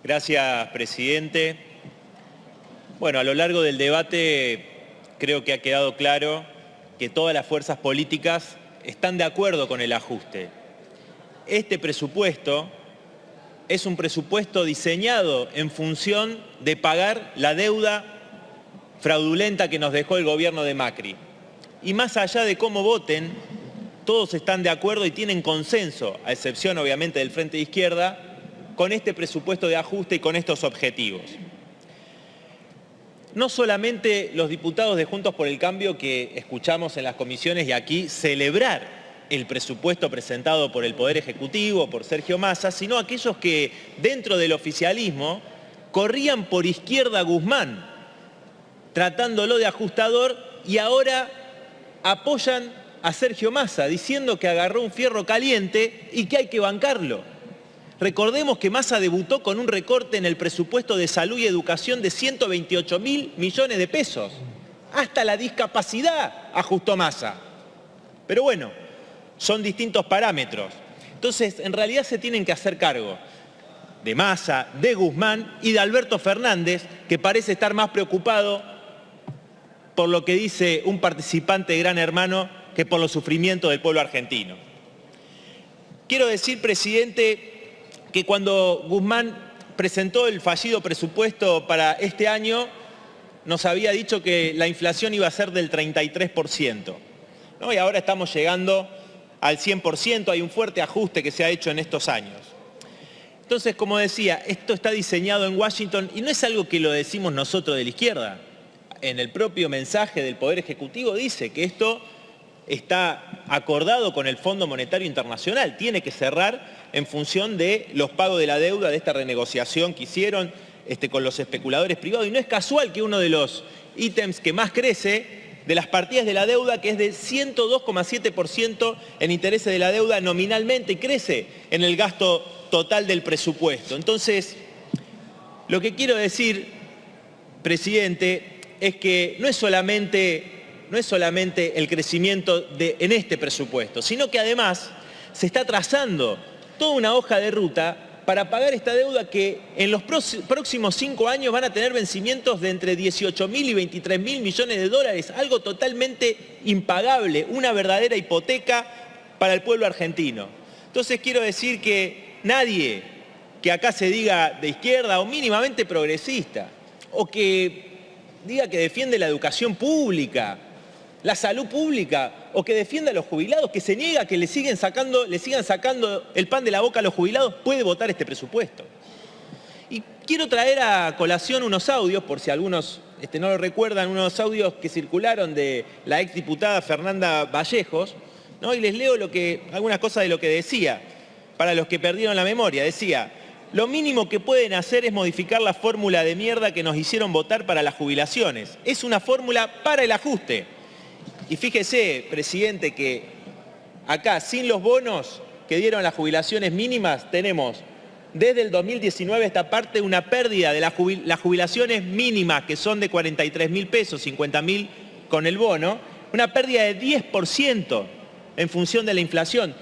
Gracias, presidente. Bueno, a lo largo del debate creo que ha quedado claro que todas las fuerzas políticas están de acuerdo con el ajuste. Este presupuesto es un presupuesto diseñado en función de pagar la deuda fraudulenta que nos dejó el gobierno de Macri. Y más allá de cómo voten, todos están de acuerdo y tienen consenso, a excepción obviamente del Frente de Izquierda, con este presupuesto de ajuste y con estos objetivos. No solamente los diputados de Juntos por el Cambio que escuchamos en las comisiones y aquí celebrar el presupuesto presentado por el Poder Ejecutivo, por Sergio Massa, sino aquellos que dentro del oficialismo corrían por Izquierda Guzmán, tratándolo de ajustador, y ahora apoyan a Sergio Massa, diciendo que agarró un fierro caliente y que hay que bancarlo. Recordemos que Massa debutó con un recorte en el presupuesto de salud y educación de 128.000 millones de pesos. Hasta la discapacidad ajustó Massa. Pero bueno, son distintos parámetros. Entonces, en realidad se tienen que hacer cargo de Massa, de Guzmán y de Alberto Fernández, que parece estar más preocupado por lo que dice un participante de Gran Hermano que por los sufrimientos del pueblo argentino. Quiero decir, presidente, que cuando Guzmán presentó el fallido presupuesto para este año, nos había dicho que la inflación iba a ser del 33%, ¿no? Y ahora estamos llegando al 100%, hay un fuerte ajuste que se ha hecho en estos años. Entonces, como decía, esto está diseñado en Washington y no es algo que lo decimos nosotros de la izquierda. En el propio mensaje del Poder Ejecutivo dice que esto está acordado con el Fondo Monetario Internacional, tiene que cerrar en función de los pagos de la deuda, de esta renegociación que hicieron con los especuladores privados. Y no es casual que uno de los ítems que más crece de las partidas de la deuda, que es de 102,7% en intereses de la deuda nominalmente, y crece en el gasto total del presupuesto. Entonces, lo que quiero decir, presidente, es que no es solamente el crecimiento en este presupuesto, sino que además se está trazando toda una hoja de ruta para pagar esta deuda que en los próximos 5 años van a tener vencimientos de entre 18.000 y 23.000 millones de dólares, algo totalmente impagable, una verdadera hipoteca para el pueblo argentino. Entonces quiero decir que nadie que acá se diga de izquierda o mínimamente progresista, o que diga que defiende la educación pública, la salud pública, o que defienda a los jubilados, que se niega que le sigan sacando el pan de la boca a los jubilados, puede votar este presupuesto. Y quiero traer a colación unos audios, por si algunos no lo recuerdan, unos audios que circularon de la exdiputada Fernanda Vallejos, ¿no? Y les leo algunas cosas de lo que decía, para los que perdieron la memoria. Decía: lo mínimo que pueden hacer es modificar la fórmula de mierda que nos hicieron votar para las jubilaciones. Es una fórmula para el ajuste. Y fíjese, presidente, que acá, sin los bonos que dieron las jubilaciones mínimas, tenemos desde el 2019 esta parte una pérdida de las jubilaciones mínimas, que son de 43.000 pesos, 50.000 con el bono, una pérdida de 10% en función de la inflación.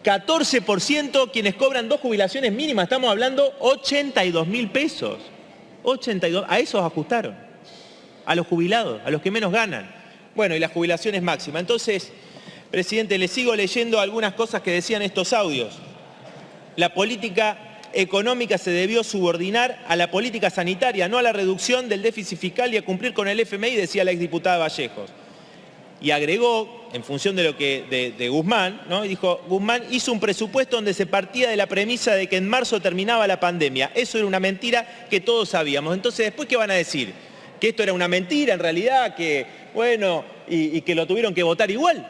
14% quienes cobran 2 jubilaciones mínimas, estamos hablando 82.000 pesos. 82, a esos ajustaron, a los jubilados, a los que menos ganan. Bueno, y las jubilaciones máximas. Entonces, presidente, le sigo leyendo algunas cosas que decían estos audios. La política económica se debió subordinar a la política sanitaria, no a la reducción del déficit fiscal y a cumplir con el FMI, decía la exdiputada Vallejos. Y agregó, en función de lo que de Guzmán, ¿no? Y dijo: Guzmán hizo un presupuesto donde se partía de la premisa de que en marzo terminaba la pandemia. Eso era una mentira que todos sabíamos. Entonces, ¿después qué van a decir? Que esto era una mentira en realidad, que bueno, y que lo tuvieron que votar igual.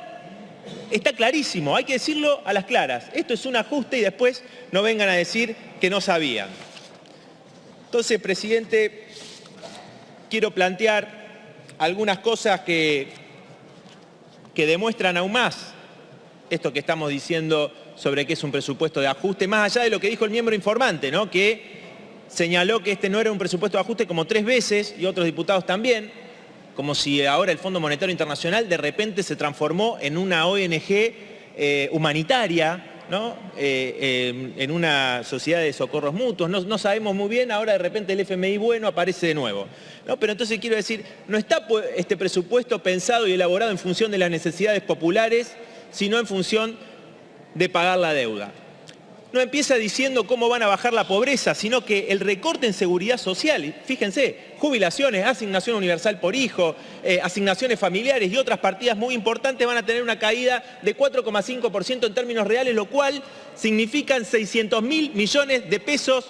Está clarísimo, hay que decirlo a las claras. Esto es un ajuste y después no vengan a decir que no sabían. Entonces, presidente, quiero plantear algunas cosas que demuestran aún más esto que estamos diciendo sobre que es un presupuesto de ajuste, más allá de lo que dijo el miembro informante, ¿no? Que señaló que este no era un presupuesto de ajuste como 3 veces, y otros diputados también, como si ahora el Fondo Monetario Internacional de repente se transformó en una ONG humanitaria, ¿no? En una sociedad de socorros mutuos. No sabemos muy bien, ahora de repente el FMI bueno aparece de nuevo, ¿no? Pero entonces quiero decir, no está este presupuesto pensado y elaborado en función de las necesidades populares, sino en función de pagar la deuda. No empieza diciendo cómo van a bajar la pobreza, sino que el recorte en seguridad social, fíjense, jubilaciones, asignación universal por hijo, asignaciones familiares y otras partidas muy importantes van a tener una caída de 4,5% en términos reales, lo cual significan 600.000 millones de pesos,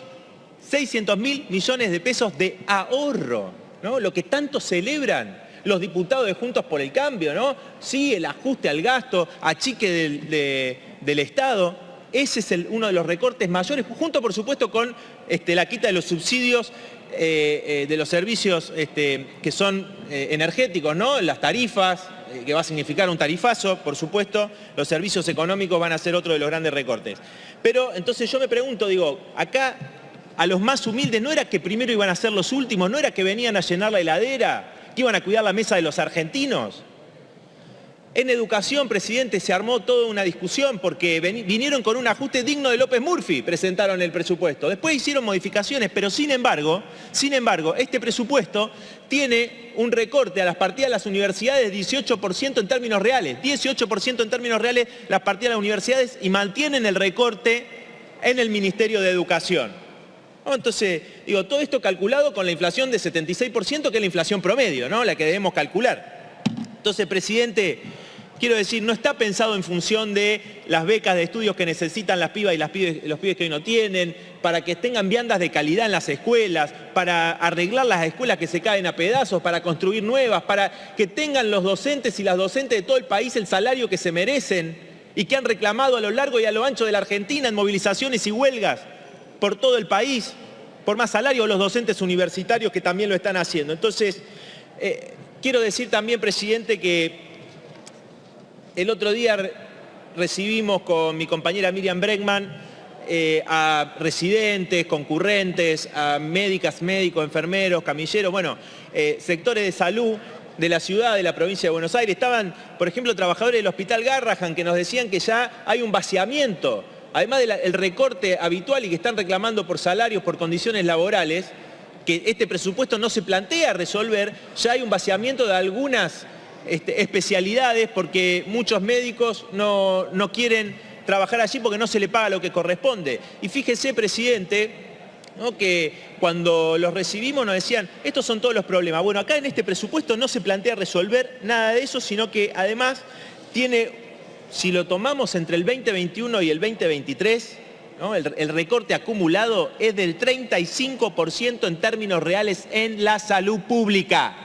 600.000 millones de pesos de ahorro, ¿no? Lo que tanto celebran los diputados de Juntos por el Cambio, ¿no? Sí, el ajuste al gasto, achique del Estado. Ese es uno de los recortes mayores, junto por supuesto con la quita de los subsidios de los servicios que son energéticos, ¿no? Las tarifas, que va a significar un tarifazo, por supuesto, los servicios económicos van a ser otro de los grandes recortes. Pero entonces yo me pregunto, digo, acá a los más humildes, ¿no era que primero iban a ser los últimos? ¿No era que venían a llenar la heladera? ¿Que iban a cuidar la mesa de los argentinos? En educación, presidente, se armó toda una discusión porque vinieron con un ajuste digno de López Murphy, presentaron el presupuesto. Después hicieron modificaciones, pero sin embargo, este presupuesto tiene un recorte a las partidas de las universidades de 18% en términos reales. 18% en términos reales las partidas de las universidades y mantienen el recorte en el Ministerio de Educación. ¿No? Entonces, digo, todo esto calculado con la inflación de 76%, que es la inflación promedio, ¿no? La que debemos calcular. Entonces, presidente, quiero decir, no está pensado en función de las becas de estudios que necesitan las pibas y los pibes que hoy no tienen, para que tengan viandas de calidad en las escuelas, para arreglar las escuelas que se caen a pedazos, para construir nuevas, para que tengan los docentes y las docentes de todo el país el salario que se merecen y que han reclamado a lo largo y a lo ancho de la Argentina en movilizaciones y huelgas por todo el país, por más salario, los docentes universitarios que también lo están haciendo. Entonces, quiero decir también, presidente, que el otro día recibimos con mi compañera Miriam Bregman a residentes, concurrentes, a médicas, médicos, enfermeros, camilleros, bueno, sectores de salud de la ciudad, de la provincia de Buenos Aires. Estaban, por ejemplo, trabajadores del Hospital Garrahan que nos decían que ya hay un vaciamiento, además del recorte habitual y que están reclamando por salarios, por condiciones laborales, que este presupuesto no se plantea resolver, ya hay un vaciamiento de algunas especialidades porque muchos médicos no quieren trabajar allí porque no se le paga lo que corresponde. Y fíjese, presidente, ¿no?, que cuando los recibimos nos decían, estos son todos los problemas. Bueno, acá en este presupuesto no se plantea resolver nada de eso, sino que además tiene, si lo tomamos entre el 2021 y el 2023, ¿no?, el recorte acumulado es del 35% en términos reales en la salud pública.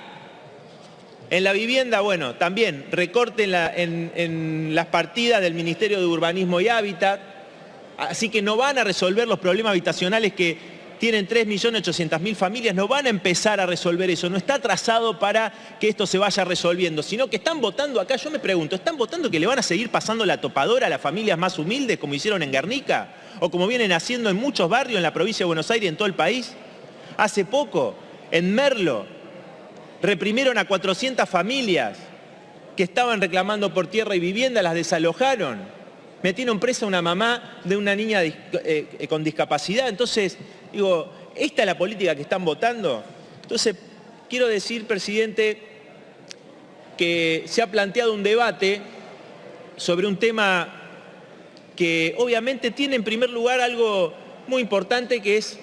En la vivienda, bueno, también recorte en las partidas del Ministerio de Urbanismo y Hábitat, así que no van a resolver los problemas habitacionales que tienen 3.800.000 familias, no van a empezar a resolver eso, no está trazado para que esto se vaya resolviendo, sino que están votando acá, yo me pregunto, ¿están votando que le van a seguir pasando la topadora a las familias más humildes como hicieron en Guernica? O como vienen haciendo en muchos barrios en la provincia de Buenos Aires y en todo el país. Hace poco, en Merlo, reprimieron a 400 familias que estaban reclamando por tierra y vivienda, las desalojaron. Metieron presa a una mamá de una niña con discapacidad. Entonces, digo, ¿esta es la política que están votando? Entonces, quiero decir, presidente, que se ha planteado un debate sobre un tema que obviamente tiene en primer lugar algo muy importante, que es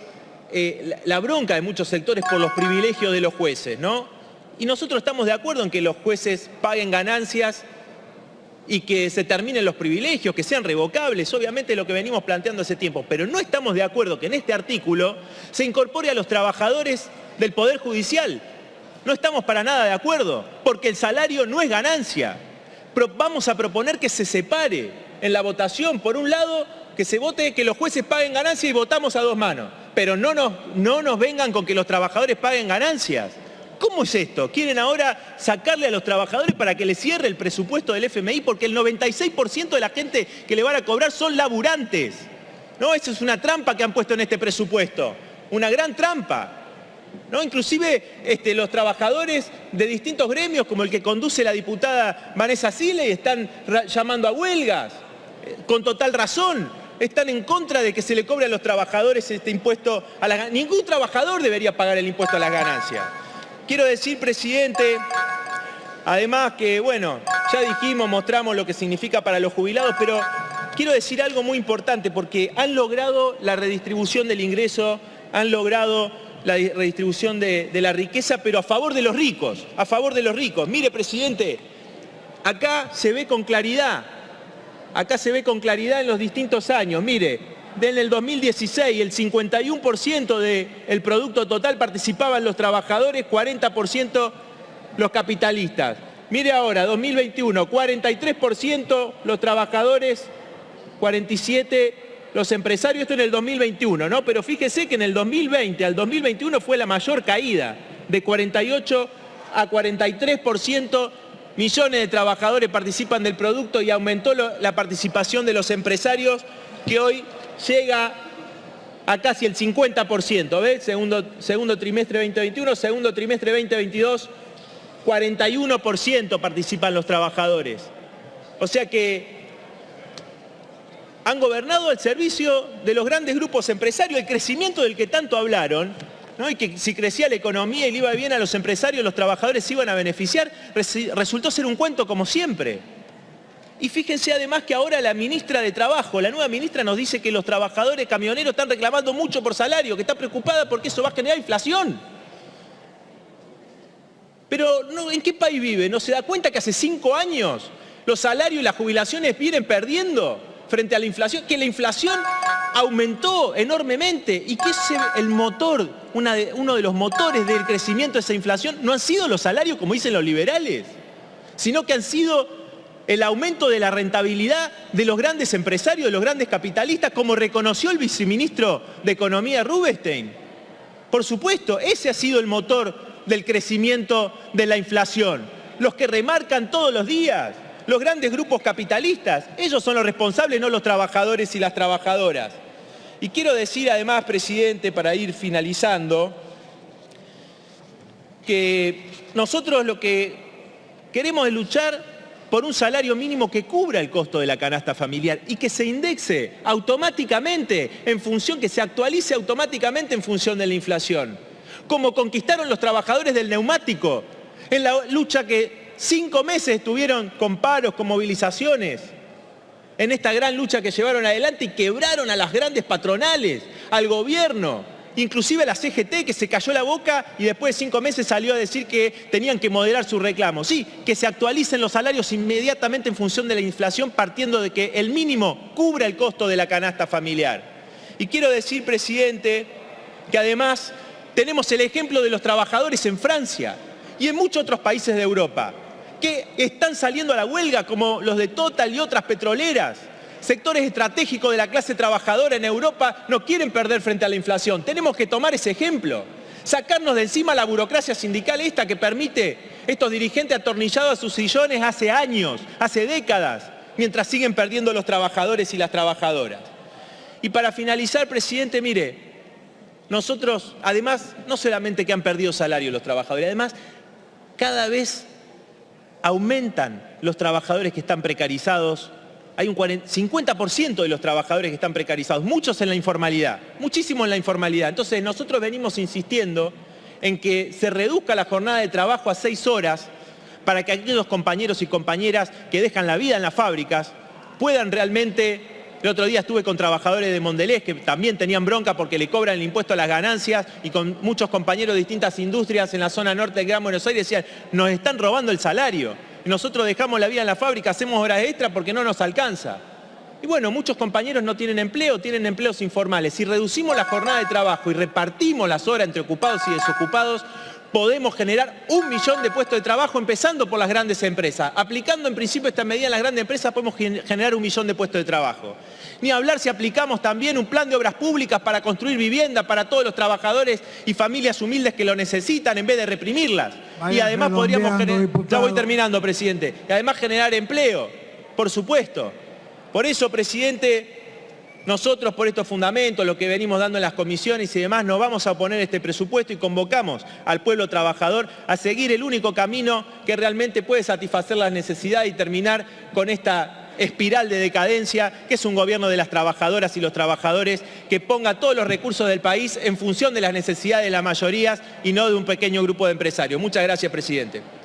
la bronca de muchos sectores por los privilegios de los jueces, ¿no? Y nosotros estamos de acuerdo en que los jueces paguen ganancias y que se terminen los privilegios, que sean revocables, obviamente es lo que venimos planteando hace tiempo, pero no estamos de acuerdo que en este artículo se incorpore a los trabajadores del Poder Judicial. No estamos para nada de acuerdo, porque el salario no es ganancia. Vamos a proponer que se separe en la votación, por un lado, que se vote que los jueces paguen ganancias y votamos a dos manos, pero no nos vengan con que los trabajadores paguen ganancias. ¿Cómo es esto? ¿Quieren ahora sacarle a los trabajadores para que les cierre el presupuesto del FMI? Porque el 96% de la gente que le van a cobrar son laburantes. ¿No? Eso es una trampa que han puesto en este presupuesto. Una gran trampa. ¿No? Inclusive los trabajadores de distintos gremios, como el que conduce la diputada Vanessa Sile, están llamando a huelgas. con total razón, están en contra de que se le cobre a los trabajadores este impuesto a las ganancias. Ningún trabajador debería pagar el impuesto a las ganancias. Quiero decir, presidente, además que, bueno, ya dijimos, mostramos lo que significa para los jubilados, pero quiero decir algo muy importante, porque han logrado la redistribución del ingreso, han logrado la redistribución de la riqueza, pero a favor de los ricos, a favor de los ricos. Mire, presidente, acá se ve con claridad en los distintos años. Mire, en el 2016 el 51% del producto total participaban los trabajadores, 40% los capitalistas. Mire ahora, 2021, 43% los trabajadores, 47% los empresarios, esto en el 2021, ¿no? Pero fíjese que en el 2020 al 2021 fue la mayor caída, de 48 a 43%, millones de trabajadores participan del producto y aumentó la participación de los empresarios, que hoy llega a casi el 50%, ¿ves? Segundo trimestre 2021, segundo trimestre 2022, 41% participan los trabajadores. O sea que han gobernado al servicio de los grandes grupos empresarios, el crecimiento del que tanto hablaron, ¿no? Y que si crecía la economía y le iba bien a los empresarios, los trabajadores se iban a beneficiar, resultó ser un cuento como siempre. Y fíjense además que ahora la ministra de Trabajo, la nueva ministra, nos dice que los trabajadores camioneros están reclamando mucho por salario, que está preocupada porque eso va a generar inflación. Pero no, ¿en qué país vive? ¿No se da cuenta que hace 5 años los salarios y las jubilaciones vienen perdiendo frente a la inflación? Que la inflación aumentó enormemente y que es el motor, uno de los motores del crecimiento de esa inflación no han sido los salarios, como dicen los liberales, sino que han sido el aumento de la rentabilidad de los grandes empresarios, de los grandes capitalistas, como reconoció el viceministro de Economía Rubinstein. Por supuesto, ese ha sido el motor del crecimiento de la inflación. Los que remarcan todos los días, los grandes grupos capitalistas, ellos son los responsables, no los trabajadores y las trabajadoras. Y quiero decir además, presidente, para ir finalizando, que nosotros lo que queremos es luchar por un salario mínimo que cubra el costo de la canasta familiar y que se indexe automáticamente en función, que se actualice automáticamente en función de la inflación. Como conquistaron los trabajadores del neumático, en la lucha que 5 meses estuvieron con paros, con movilizaciones, en esta gran lucha que llevaron adelante y quebraron a las grandes patronales, al gobierno, inclusive a la CGT, que se cayó la boca y después de 5 meses salió a decir que tenían que moderar sus reclamos. Sí, que se actualicen los salarios inmediatamente en función de la inflación, partiendo de que el mínimo cubra el costo de la canasta familiar. Y quiero decir, presidente, que además tenemos el ejemplo de los trabajadores en Francia y en muchos otros países de Europa, que están saliendo a la huelga, como los de Total y otras petroleras. Sectores estratégicos de la clase trabajadora en Europa no quieren perder frente a la inflación. Tenemos que tomar ese ejemplo, sacarnos de encima la burocracia sindical esta que permite estos dirigentes atornillados a sus sillones hace años, hace décadas, mientras siguen perdiendo los trabajadores y las trabajadoras. Y para finalizar, presidente, mire, nosotros, además, no solamente que han perdido salario los trabajadores, además, cada vez aumentan los trabajadores que están precarizados. Hay un 50% de los trabajadores que están precarizados, muchos en la informalidad, muchísimos en la informalidad. Entonces nosotros venimos insistiendo en que se reduzca la jornada de trabajo a 6 horas para que aquellos compañeros y compañeras que dejan la vida en las fábricas puedan realmente. El otro día estuve con trabajadores de Mondelez que también tenían bronca porque le cobran el impuesto a las ganancias, y con muchos compañeros de distintas industrias en la zona norte del Gran Buenos Aires decían: nos están robando el salario. Y nosotros dejamos la vida en la fábrica, hacemos horas extras porque no nos alcanza. Y bueno, muchos compañeros no tienen empleo, tienen empleos informales. Si reducimos la jornada de trabajo y repartimos las horas entre ocupados y desocupados, podemos generar 1 millón de puestos de trabajo, empezando por las grandes empresas. Aplicando en principio esta medida en las grandes empresas podemos generar 1 millón de puestos de trabajo. Ni hablar si aplicamos también un plan de obras públicas para construir vivienda para todos los trabajadores y familias humildes que lo necesitan, en vez de reprimirlas. Y además podríamos generar, ya voy terminando, presidente, y además generar empleo, por supuesto. Por eso, presidente, nosotros por estos fundamentos, lo que venimos dando en las comisiones y demás, nos vamos a oponer a este presupuesto y convocamos al pueblo trabajador a seguir el único camino que realmente puede satisfacer las necesidades y terminar con esta espiral de decadencia, que es un gobierno de las trabajadoras y los trabajadores que ponga todos los recursos del país en función de las necesidades de las mayorías y no de un pequeño grupo de empresarios. Muchas gracias, presidente.